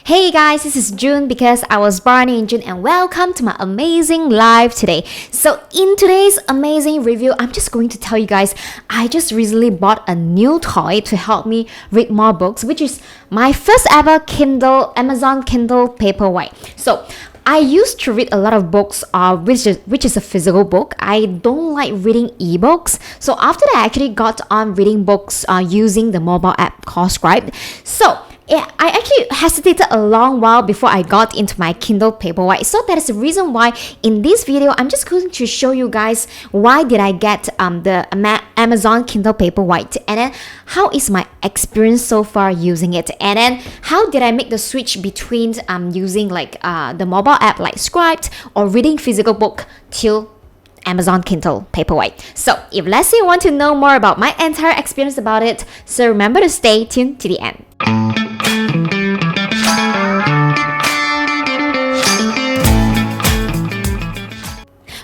Hey guys, this is June because I was born in June and welcome to my amazing life today. So in today's amazing review, I'm just going to tell you guys I just recently bought a new toy to help me read more books, which is my first ever Amazon Kindle PaperWhite. So I used to read a lot of books, which is a physical book. I don't like reading ebooks. So after that, I actually got on reading books using the mobile app called Scribd. So I actually hesitated a long while before I got into my Kindle PaperWhite. So that is the reason why in this video, I'm just going to show you guys why did I get the Amazon Kindle PaperWhite, and then how is my experience so far using it, and then how did I make the switch between using the mobile app like Scribd or reading physical book till Amazon Kindle PaperWhite. So if let's say you want to know more about my entire experience about it, so remember to stay tuned to the end.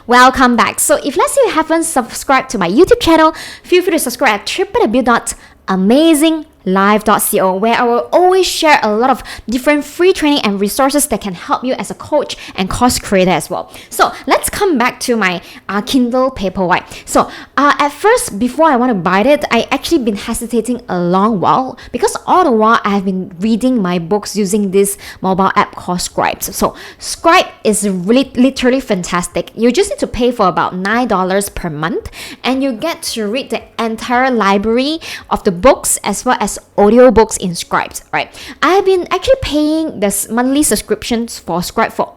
Welcome back. So if let's say you haven't subscribed to my YouTube channel, feel free to subscribe at www.amazinglife.co, where I will always share a lot of different free training and resources that can help you as a coach and course creator as well. So let's come back to my Kindle PaperWhite. So at first, before I want to buy it, I actually been hesitating a long while because all the while I have been reading my books using this mobile app called Scribd. So Scribd is really literally fantastic. You just need to pay for about $9 per month and you get to read the entire library of the books as well as audiobooks in Scribd, right? I've been actually paying this monthly subscriptions for Scribd for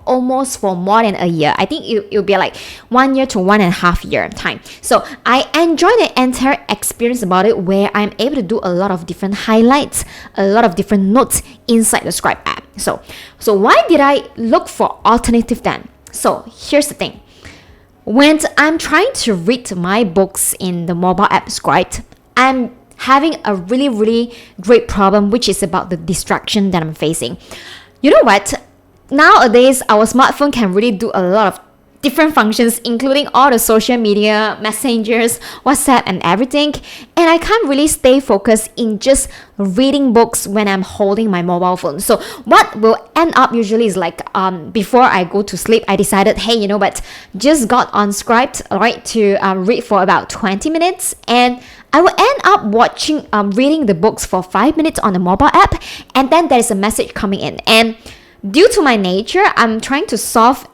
more than a year. I think it'll be like 1 year to 1.5 year time. So I enjoy the entire experience about it, where I'm able to do a lot of different highlights, a lot of different notes inside the Scribd app. So why did I look for alternative then? So here's the thing. When I'm trying to read my books in the mobile app Scribd, I'm having a really great problem, which is about the distraction that I'm facing. You know what? Nowadays, our smartphone can really do a lot of different functions, including all the social media, messengers, WhatsApp, and everything. And I can't really stay focused in just reading books when I'm holding my mobile phone. So what will end up usually is before I go to sleep, I decided, hey, you know what? Just got on Scribd, right, to read for about 20 minutes, and I will end up reading the books for 5 minutes on the mobile app, and then there is a message coming in. And due to my nature, I'm trying to solve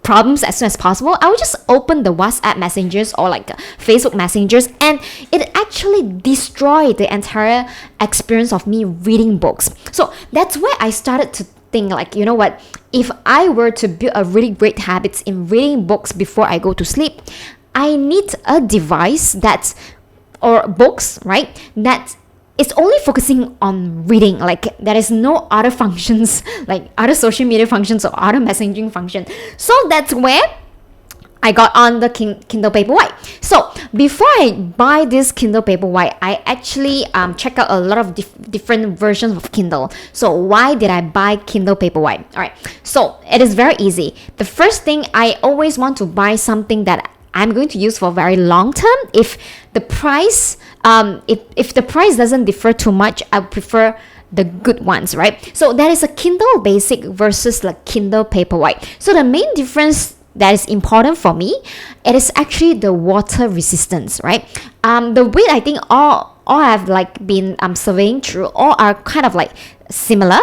problems as soon as possible. I will just open the WhatsApp messengers or Facebook messengers, and it actually destroyed the entire experience of me reading books. So that's where I started to think, you know what, if I were to build a really great habits in reading books before I go to sleep, I need a device or books, right, that it's only focusing on reading. There is no other functions, like other social media functions or other messaging function. So that's where I got on the Kindle PaperWhite. So before I buy this Kindle PaperWhite, I actually check out a lot of different versions of Kindle. So why did I buy Kindle PaperWhite? All right, so it is very easy. The first thing, I always want to buy something that I'm going to use for a very long term. If the price doesn't differ too much, I prefer the good ones, right? So that is a Kindle Basic versus Kindle PaperWhite. So the main difference that is important for me, it is actually the water resistance, right? The weight, I think all I've been surveying through, all are kind of similar.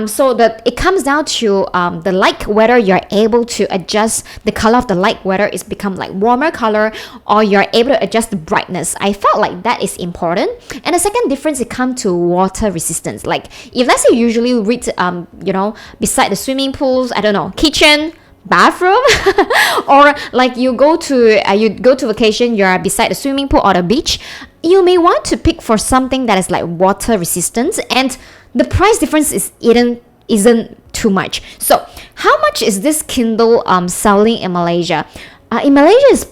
So that it comes down to the light, whether you're able to adjust the color of the light, whether it's become warmer color, or you're able to adjust the brightness. I felt like that is important. And the second difference, it comes to water resistance. If let's say you usually read beside the swimming pools, I don't know, kitchen, bathroom, or you go to vacation, you're beside the swimming pool or the beach, you may want to pick for something that is water resistance, and the price difference isn't too much. So how much is this Kindle selling in Malaysia? In Malaysia,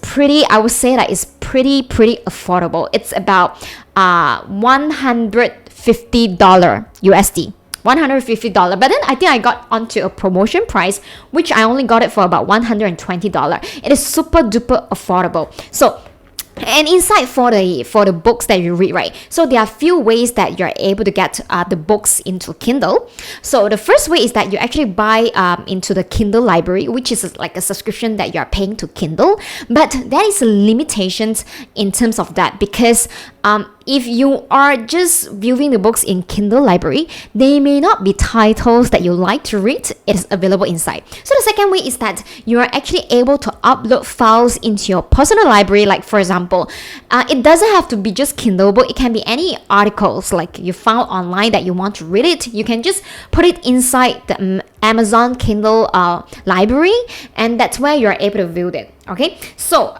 I would say that it's pretty affordable. It's about $150 USD. $150, but then I think I got onto a promotion price, which I only got it for about $120. It is super duper affordable. So And inside for the books that you read, right? So there are a few ways that you're able to get the books into Kindle. So the first way is that you actually buy into the Kindle library, which is like a subscription that you're paying to Kindle. But there is limitations in terms of that, because if you are just viewing the books in Kindle library, they may not be titles that you like to read. It is available inside. So the second way is that you are actually able to upload files into your personal library. Like for example, it doesn't have to be just Kindle book. It can be any articles like you found online that you want to read it. You can just put it inside the Amazon Kindle library, and that's where you're able to view it. Okay, so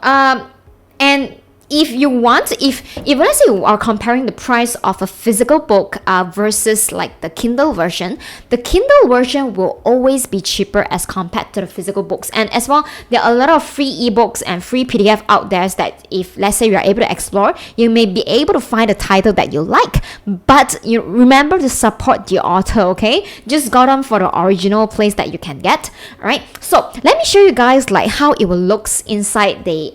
and if you want, if let's say you are comparing the price of a physical book versus like the Kindle version, the Kindle version will always be cheaper as compared to the physical books. And as well, there are a lot of free ebooks and free PDF out there that if let's say you are able to explore, you may be able to find a title that you like, but you remember to support the author. Okay, just go on for the original place that you can get. All right, so let me show you guys like how it will looks inside the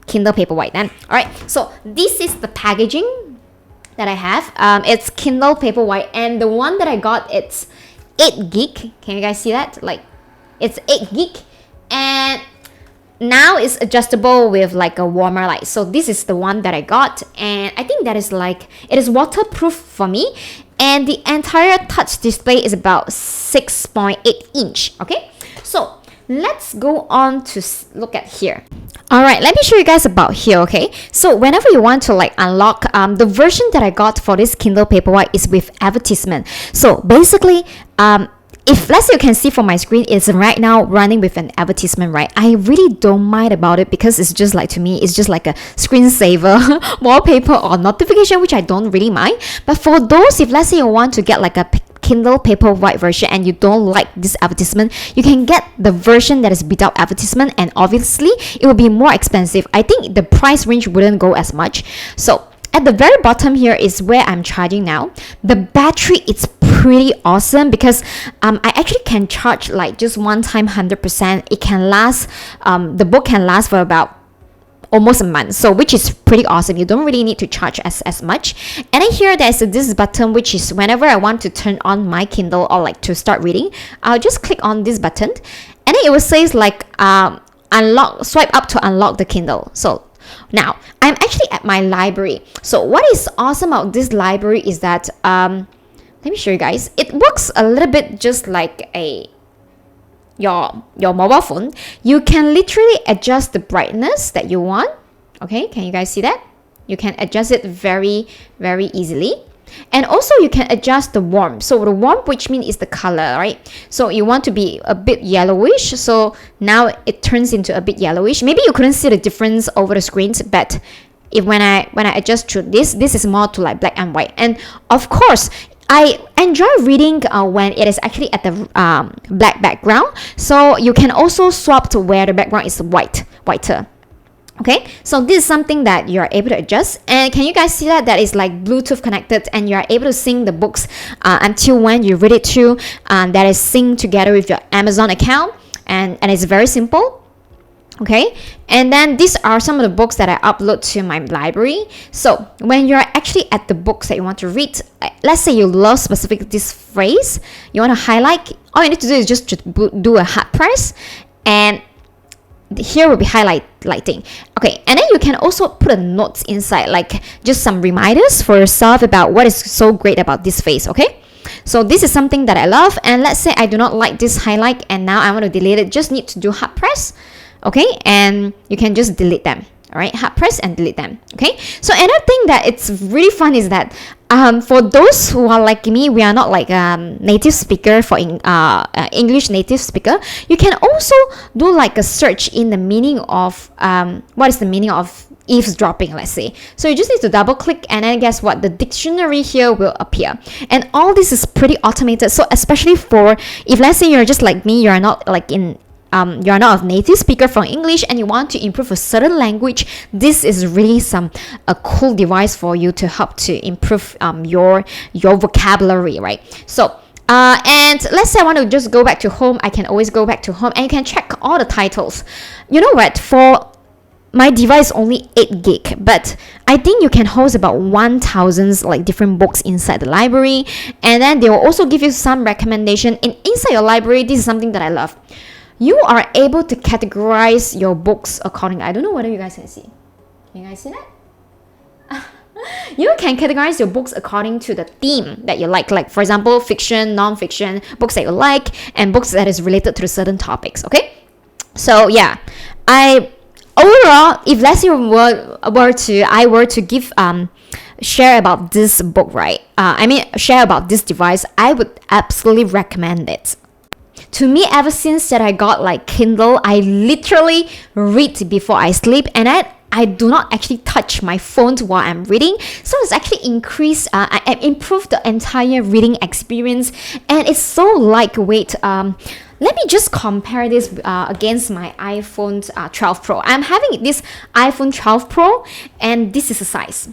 Kindle PaperWhite then. Alright, so this is the packaging that I have. It's Kindle PaperWhite, and the one that I got, it's 8 gig. Can you guys see that? Like, it's 8 gig, and now it's adjustable with like a warmer light. So this is the one that I got, and I think that is like, it is waterproof for me, and the entire touch display is about 6.8 inch. Okay, so let's go on to look at here. Alright, let me show you guys about here, okay? So whenever you want to like unlock, the version that I got for this Kindle PaperWhite is with advertisement. So basically, if let's say you can see from my screen, it's right now running with an advertisement, right? I really don't mind about it, because it's just like, to me, it's just like a screensaver, wallpaper or notification, which I don't really mind. But for those, if let's say you want to get like a Kindle PaperWhite version and you don't like this advertisement, you can get the version that is without advertisement, and obviously it will be more expensive. I think the price range wouldn't go as much. So at the very bottom here is where I'm charging now. The battery is pretty awesome, because I actually can charge like just one time 100%. It can last, the book can last for about almost a month, so which is pretty awesome. You don't really need to charge as much. And then here there's this button, which is whenever I want to turn on my Kindle or like to start reading, I'll just click on this button, and then it will say like unlock, swipe up to unlock the Kindle. So now I'm actually at my library. So what is awesome about this library is that let me show you guys. It works a little bit just like your mobile phone. You can literally adjust the brightness that you want. Okay, can you guys see that? You can adjust it very easily. And also you can adjust the warmth. So the warmth, which means is the color, right? So you want to be a bit yellowish, so now it turns into a bit yellowish. Maybe you couldn't see the difference over the screens, but if when I adjust to this is more to like black and white. And of course, I enjoy reading when it is actually at the black background. So you can also swap to where the background is whiter. Okay, so this is something that you're able to adjust. And can you guys see that is like Bluetooth connected, and you're able to sync the books until when you read it through. That is synced together with your Amazon account, and it's very simple. Okay, and then these are some of the books that I upload to my library. So when you're actually at the books that you want to read, let's say you love specific this phrase, you want to highlight, all you need to do is just to do a hard press, and here will be highlighting. Okay, and then you can also put a notes inside, like just some reminders for yourself about what is so great about this phrase. Okay, so this is something that I love. And let's say I do not like this highlight and now I want to delete it, just need to do hard press. Okay, and you can just delete them. All right, hard press and delete them. Okay, so another thing that it's really fun is that for those who are like me, we are not like native speaker for English native speaker. You can also do like a search in the meaning of what is the meaning of eavesdropping, let's say. So you just need to double click, and then guess what, the dictionary here will appear. And all this is pretty automated. So especially for, if let's say you're just like me, you're not like you're not a native speaker from English and you want to improve a certain language, this is really a cool device for you to help to improve your vocabulary, right? So and let's say I want to just go back to home, I can always go back to home and you can check all the titles. You know what, for my device is only 8 gig, but I think you can host about 1,000 like different books inside the library, and then they will also give you some recommendation inside your library. This is something that I love. You are able to categorize your books accordingly. I don't know whether you guys can see. Can you guys see that? You can categorize your books according to the theme that you like for example, fiction, non-fiction, books that you like, and books that is related to certain topics. Okay, so yeah, overall, if let's say I were to give share about this book, right? Share about this device, I would absolutely recommend it. To me, ever since that I got like Kindle, I literally read before I sleep, and I do not actually touch my phone while I'm reading. So it's actually improved the entire reading experience, and it's so lightweight. Let me just compare this against my iPhone 12 Pro. I'm having this iPhone 12 Pro, and this is the size.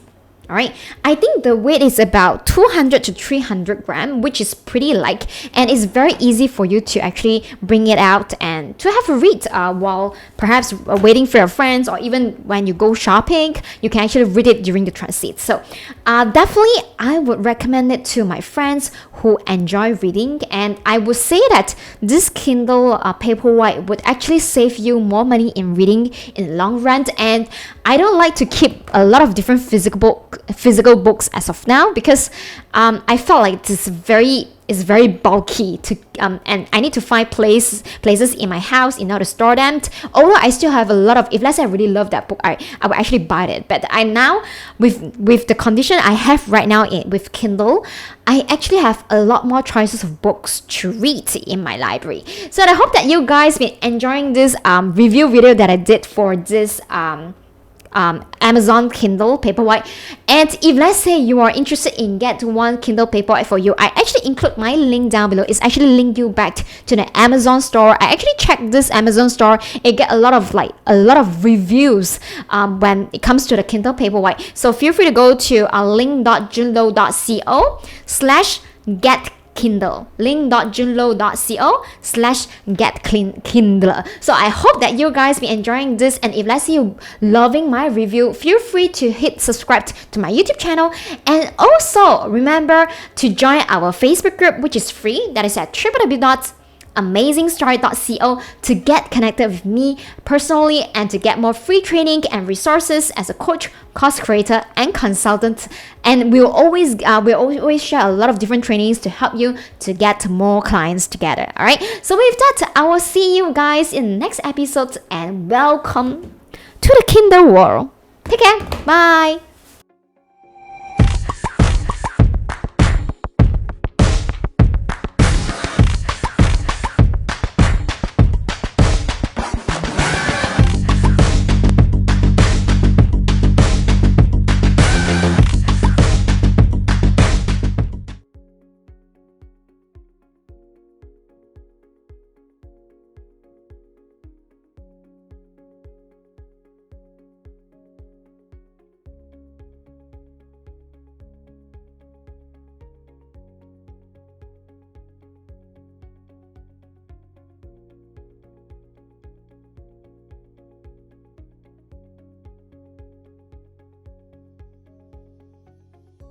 All right, I think the weight is about 200 to 300 grams, which is pretty light, and it's very easy for you to actually bring it out and to have a read while perhaps waiting for your friends, or even when you go shopping, you can actually read it during the transit. So definitely I would recommend it to my friends who enjoy reading, and I would say that this Kindle PaperWhite would actually save you more money in reading in the long run. And I don't like to keep a lot of different physical books as of now, because I felt like it's very bulky to and I need to find places in my house in order to store them. Although I still have a lot of, if let's say I really love that book, I will actually buy it. But I now, with the condition I have right now with Kindle, I actually have a lot more choices of books to read in my library. So I hope that you guys been enjoying this review video that I did for this Amazon Kindle PaperWhite. And if let's say you are interested in get one Kindle PaperWhite for you, I actually include my link down below. It's actually link you back to the Amazon store. I actually checked this Amazon store. It get a lot of reviews when it comes to the Kindle PaperWhite. So feel free to go to link.junlo.co/get Kindle, link.junlo.co/get Kindle. So I hope that you guys be enjoying this, and if let's say you loving my review, feel free to hit subscribe to my YouTube channel, and also remember to join our Facebook group, which is free. That is at www.amazingstory.co to get connected with me personally and to get more free training and resources as a coach, course creator, and consultant. And we'll always share a lot of different trainings to help you to get more clients together. All right, so with that, I will see you guys in the next episode, and welcome to the Kindle world. Take care. Bye.